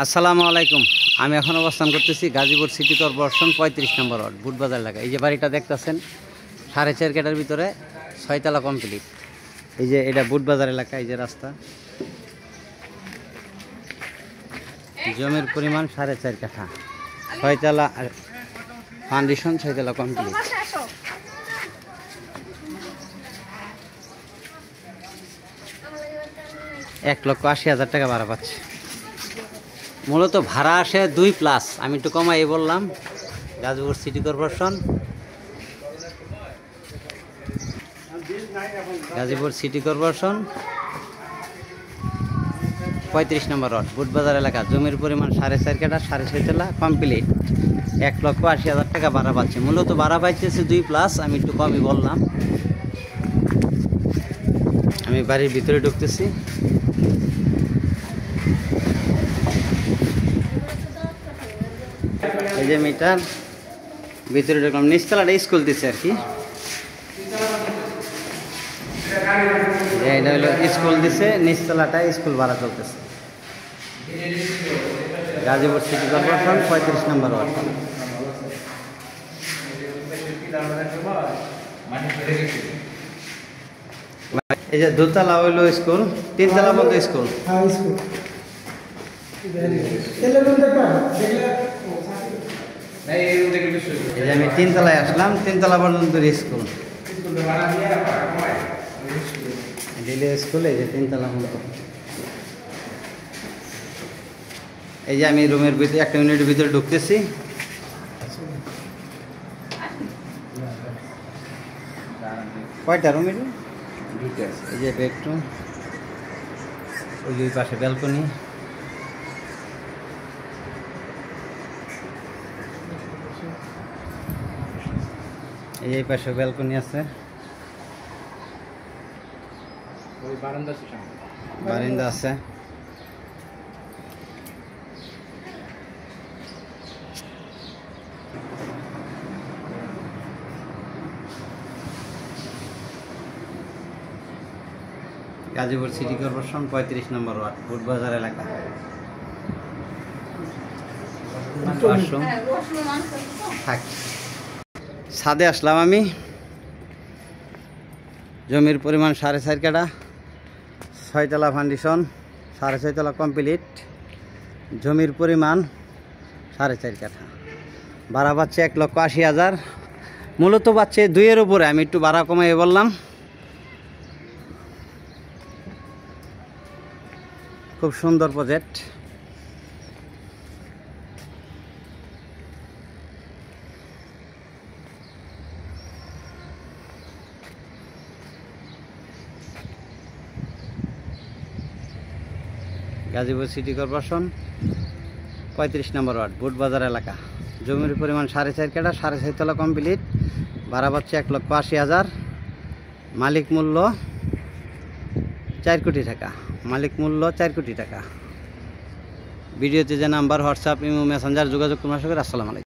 আসসালামু আলাইকুম। আমি এখন অবস্থান করতেছি গাজীপুর সিটি কর্পোরেশন 35 নম্বর ওয়ার্ড বুটবাজার এলাকা। এই যে বাড়িটা দেখতেছেন 4.5 কাঠার ভিতরে 6 তলা কমপ্লিট। এই যে এটা বুটবাজার এলাকা। এই যে রাস্তা, জমির পরিমাণ 4.5 কাঠা, 6 তলা ফাউন্ডেশন, 6 তলা কমপ্লিট। $1,80,000 টাকা ভাড়া পাচ্ছে। মূলত ভাড়া আসে 2+। আমি একটু কমাই বললাম। Gazipur city corporation, Gazipur city corporation 35 নম্বর ওয়ার্ড বুটবাজার এলাকা। জমির পরিমাণ 4.5 কাঠা, 6.5 তলা কমপ্লিট। $1,80,000 টাকা ভাড়া পাচ্ছে। মূলত ভাড়া পাইতেছে 2+। আমি একটু কমই বললাম। আমি বাড়ির ভিতরে ঢুকতেছি। এই যে মিটার ভিতরে ঢুকলাম। নিচতলাটা স্কুল দিচ্ছে আর কি। এটা হলো স্কুল দিছে, নিচতলাটা স্কুল ভাড়া চলতেছে। গাজীপুর সিটি কর্পোরেশন 35 নম্বর ওয়ার্ড। এই যে দোতলা হইলো স্কুল, 3 তলা পর্যন্ত স্কুল। এই যে আমি 3 তলায় আসলাম, 3 তলা পর্যন্ত স্কুল। দিলে স্কুল। এই যে 3 তলা পর্যন্ত। এই যে আমি রুমের ভিতরে একটা ইউনিটের ভিতরে ঢুকতেছি। কয়টা রুম? এই যে বেডরুম, ওই যে পাশে ব্যালকনি। এই পাশে ব্যালকনি আছে, বারান্দা আছে। গাজীপুর সিটি কর্পোরেশন 35 নম্বর ওয়ার্ড বুটবাজার এলাকা। ছাদে আসলাম আমি। জমির পরিমাণ 4.5 কাঠা, 6 তলা ফাউন্ডেশন, 6.5 তলা কমপ্লিট। জমির পরিমাণ 4.5 কাঠা। ভাড়া পাচ্ছে $1,80,000। মূলত পাচ্ছে 2-এর উপরে। আমি একটু ভাড়া কমাই বললাম। খুব সুন্দর প্রজেক্ট। গাজীপুর সিটি কর্পোরেশন 35 নম্বর ওয়ার্ড বুটবাজার এলাকা। জমির পরিমাণ 4.5 কাঠা, 6.5 তলা কমপ্লিট। ভাড়া পাচ্ছে $1,80,000। মালিক মূল্য 4 কোটি টাকা। মালিক মূল্য 4 কোটি টাকা। ভিডিওতে যে নাম্বার, হোয়াটসঅ্যাপ, ইমো, মেসেঞ্জার যোগাযোগ করুন। আসসালামু আলাইকুম।